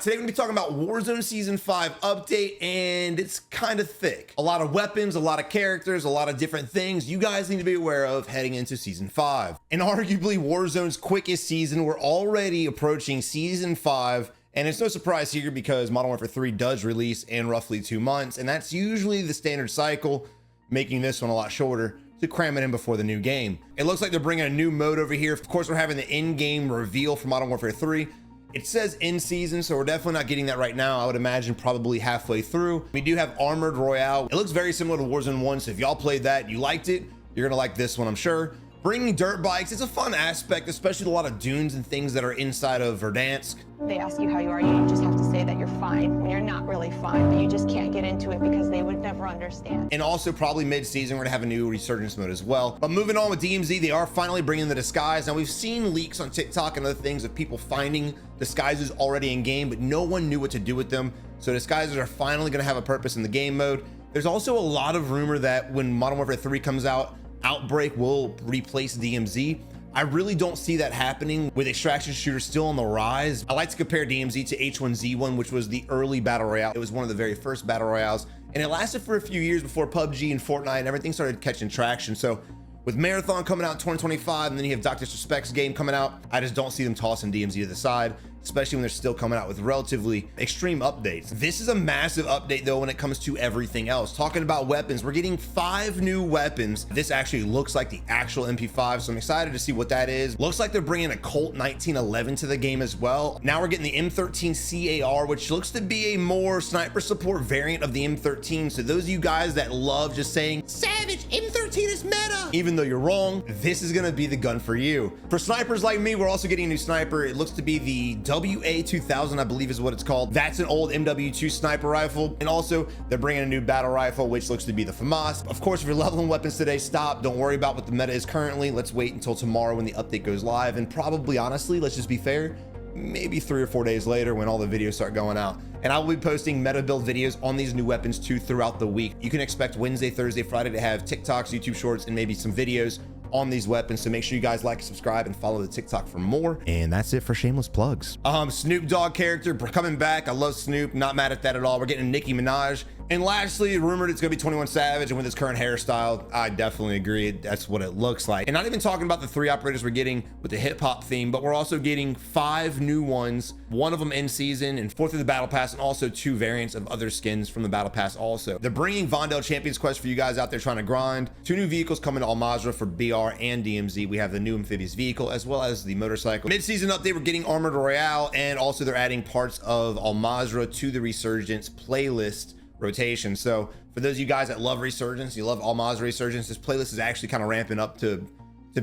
Today we're gonna be talking about Warzone Season 5 update, and it's kind of thick. A lot of weapons, a lot of characters, a lot of different things you guys need to be aware of heading into Season 5. And arguably Warzone's quickest season, we're already approaching Season 5, and it's no surprise here because Modern Warfare 3 does release in roughly 2 months, and that's usually the standard cycle, making this one a lot shorter to cram it in before the new game. It looks like they're bringing a new mode over here. Of course, we're having the in-game reveal for Modern Warfare 3. It says in season, so we're definitely not getting that right now. I would imagine probably halfway through. We do have Armored Royale. It looks very similar to Warzone 1, so if y'all played that, you liked it, you're gonna like this one, I'm sure. Bringing dirt bikes, it's a fun aspect, especially with a lot of dunes and things that are inside of Verdansk. They ask you how you are, you just have to say that you're fine when you're not really fine, but you just can't get into it because they would never understand. And also probably mid-season, we're gonna have a new resurgence mode as well. But moving on with DMZ, they are finally bringing the disguise. Now we've seen leaks on TikTok and other things of people finding disguises already in game, but no one knew what to do with them. So disguises are finally gonna have a purpose in the game mode. There's also a lot of rumor that when Modern Warfare 3 comes out, Outbreak will replace DMZ. I really don't see that happening with extraction shooters still on the rise. I like to compare DMZ to H1Z1, which was the early battle royale. It was one of the very first battle royales, and it lasted for a few years before PUBG and Fortnite and everything started catching traction. So with Marathon coming out in 2025, and then you have Dr. Disrespect's game coming out, I just don't see them tossing DMZ to the side, especially when they're still coming out with relatively extreme updates. This is a massive update though when it comes to everything else. Talking about weapons, we're getting 5 new weapons. This actually looks like the actual MP5, so I'm excited to see what that is. Looks like they're bringing a Colt 1911 to the game as well. Now we're getting the M13 CAR, which looks to be a more sniper support variant of the M13. So those of you guys that love just saying, Savage, M13 is meta, even though you're wrong, this is gonna be the gun for you. For snipers like me, we're also getting a new sniper. It looks to be the WA2000, I believe is what it's called. That's an old MW2 sniper rifle. And also they're bringing a new battle rifle, which looks to be the FAMAS. Of course, if you're leveling weapons today, stop. Don't worry about what the meta is currently. Let's wait until tomorrow when the update goes live. And probably, honestly, let's just be fair, maybe 3 or 4 days later when all the videos start going out. And I will be posting meta build videos on these new weapons too throughout the week. You can expect Wednesday, Thursday, Friday to have TikToks, YouTube shorts, and maybe some videos on these weapons. So make sure you guys like, subscribe, and follow the TikTok for more. And that's it for shameless plugs. Snoop Dogg character coming back. I love Snoop, not mad at that at all. We're getting Nicki Minaj. And lastly, rumored it's gonna be 21 Savage, and with his current hairstyle, I definitely agree. That's what it looks like. And not even talking about the 3 operators we're getting with the hip hop theme, but we're also getting 5 new ones, 1 of them in season and 4 through the battle pass, and also 2 variants of other skins from the battle pass also. They're bringing Vondel Champions Quest for you guys out there trying to grind. 2 new vehicles coming to Al Mazrah for BR and DMZ. We have the new amphibious vehicle as well as the motorcycle. Mid-season update, we're getting Armored Royale, and also they're adding parts of Al Mazrah to the Resurgence playlist rotation. So for those of you guys that love Resurgence, you love Al Mazrah Resurgence, this playlist is actually kind of ramping up to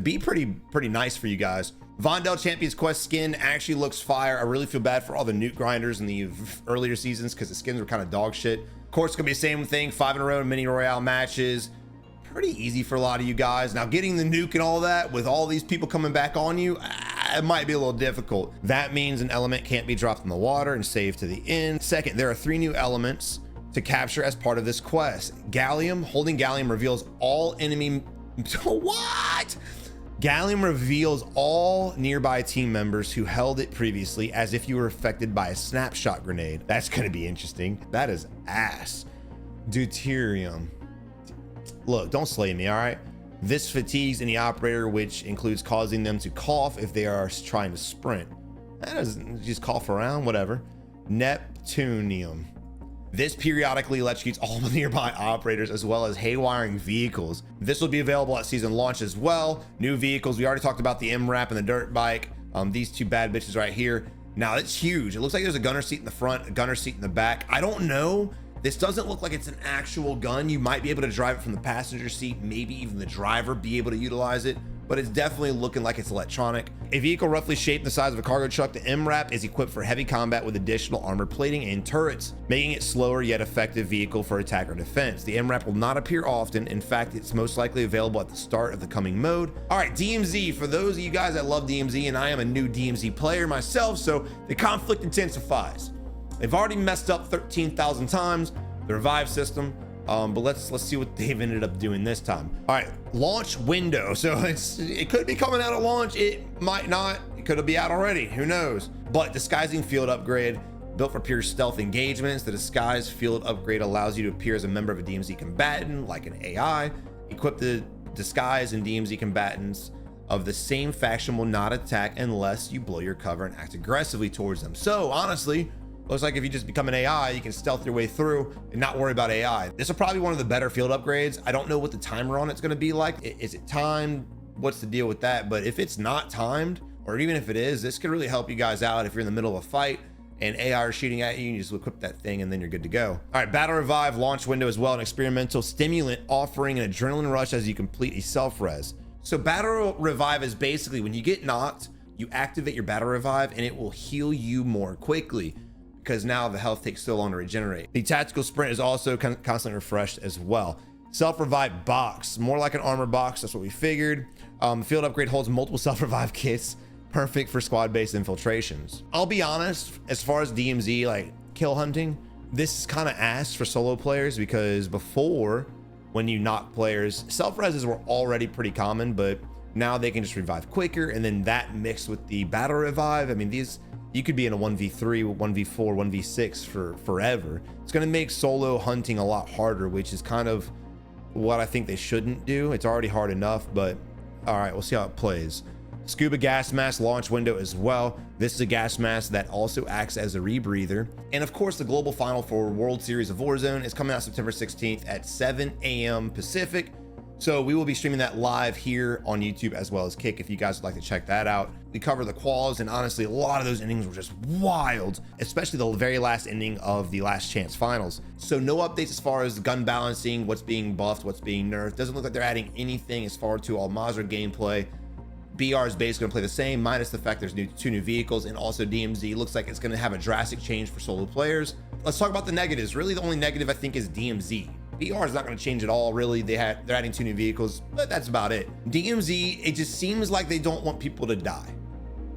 be pretty nice for you guys. Vondel Champions Quest skin actually looks fire. I really feel bad for all the nuke grinders in the earlier seasons because the skins were kind of dog shit. Of course, it's gonna be the same thing, 5 in a row mini royale matches. Pretty easy for a lot of you guys. Now getting the nuke and all that with all these people coming back on you, it might be a little difficult. That means an element can't be dropped in the water and saved to the end. Second, there are 3 new elements to capture as part of this quest. Gallium, holding Gallium reveals all enemy, what? Gallium reveals all nearby team members who held it previously as if you were affected by a snapshot grenade. That's gonna be interesting. That is ass. Deuterium. Look, don't slay me, all right? This fatigues any operator, which includes causing them to cough if they are trying to sprint. That doesn't just cough around, whatever. Neptunium. This periodically electrocutes all the nearby operators as well as haywiring vehicles. This will be available at season launch as well. New vehicles, we already talked about the MRAP and the dirt bike. These 2 bad bitches right here. Now it's huge. It looks like there's a gunner seat in the front, a gunner seat in the back. I don't know. This doesn't look like it's an actual gun. You might be able to drive it from the passenger seat, maybe even the driver be able to utilize it, but it's definitely looking like it's electronic. A vehicle roughly shaped the size of a cargo truck, the MRAP is equipped for heavy combat with additional armor plating and turrets, making it slower yet effective vehicle for attack or defense. The MRAP will not appear often. In fact, it's most likely available at the start of the coming mode. All right, DMZ, for those of you guys that love DMZ, and I am a new DMZ player myself, so the conflict intensifies. They've already messed up 13,000 times, the revive system. But let's see what they've ended up doing this time. All right, launch window. So it could be coming out at launch. It might not. It could be out already. Who knows? But disguising field upgrade. Built for pure stealth engagements, the disguise field upgrade allows you to appear as a member of a DMZ combatant, like an AI. Equip the disguise, and DMZ combatants of the same faction will not attack unless you blow your cover and act aggressively towards them. So honestly, looks like if you just become an AI, you can stealth your way through and not worry about AI. This is probably one of the better field upgrades. I don't know what the timer on it's going to be like. Is it timed? What's the deal with that? But if it's not timed, or even if it is, this could really help you guys out if you're in the middle of a fight and AI are shooting at you. You just equip that thing and then you're good to go. All right, Battle Revive launch window as well, an experimental stimulant offering an adrenaline rush as you complete a self-res. So Battle Revive is basically when you get knocked, you activate your Battle Revive and it will heal you more quickly because now the health takes so long to regenerate. The tactical sprint is also constantly refreshed as well. Self-revive box, more like an armor box. That's what we figured. Field upgrade holds multiple self-revive kits, perfect for squad-based infiltrations. I'll be honest, as far as DMZ, like kill hunting, this is kind of ass for solo players because before, when you knock players, self-reses were already pretty common, but now they can just revive quicker, and then that mixed with the battle revive, I mean, these, you could be in a 1v3, 1v4, 1v6 for forever. It's gonna make solo hunting a lot harder, which is kind of what I think they shouldn't do. It's already hard enough, but all right, we'll see how it plays. Scuba gas mask launch window as well. This is a gas mask that also acts as a rebreather. And of course, the global final for World Series of Warzone is coming out September 16th at 7 a.m. Pacific. So we will be streaming that live here on YouTube as well as Kick if you guys would like to check that out. We cover the quals, and honestly, a lot of those endings were just wild, especially the very last ending of the Last Chance finals. So no updates as far as gun balancing, what's being buffed, what's being nerfed. Doesn't look like they're adding anything as far to Al-Mazrah gameplay. BR is basically going to play the same, minus the fact there's two new vehicles, and also DMZ looks like it's going to have a drastic change for solo players. Let's talk about the negatives. Really, the only negative I think is DMZ. BR is not going to change at all, really. They're adding 2 new vehicles, but that's about it. DMZ, it just seems like they don't want people to die.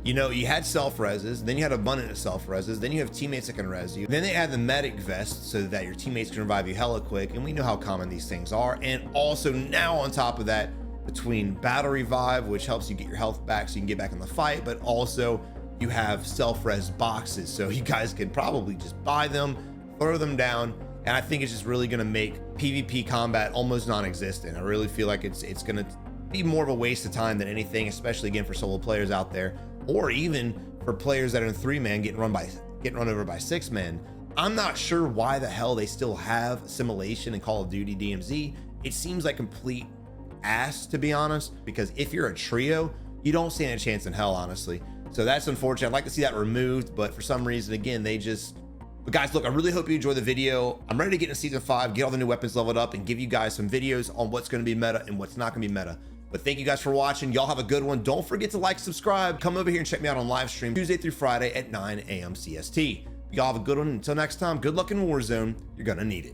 You know, you had self-reses, then you had abundant self-reses, then you have teammates that can res you. Then they add the medic vest so that your teammates can revive you hella quick, and we know how common these things are. And also now on top of that, between battle revive, which helps you get your health back so you can get back in the fight, but also you have self-res boxes, so you guys can probably just buy them, throw them down, and I think it's just really going to make PvP combat almost non-existent. I really feel like it's going to be more of a waste of time than anything, especially again for solo players out there, or even for players that are in 3-man getting run over by 6-man. I'm not sure why the hell they still have assimilation in Call of Duty DMZ. It seems like complete ass, to be honest, because if you're a trio, you don't stand a chance in hell, honestly. So that's unfortunate. I'd like to see that removed, but for some reason, again, but guys, look, I really hope you enjoy the video. I'm ready to get into season 5, get all the new weapons leveled up, and give you guys some videos on what's going to be meta and what's not going to be meta. But thank you guys for watching. Y'all have a good one. Don't forget to like, subscribe, come over here and check me out on live stream Tuesday through Friday at 9 a.m. CST. Y'all have a good one. Until next time, good luck in Warzone. You're gonna need it.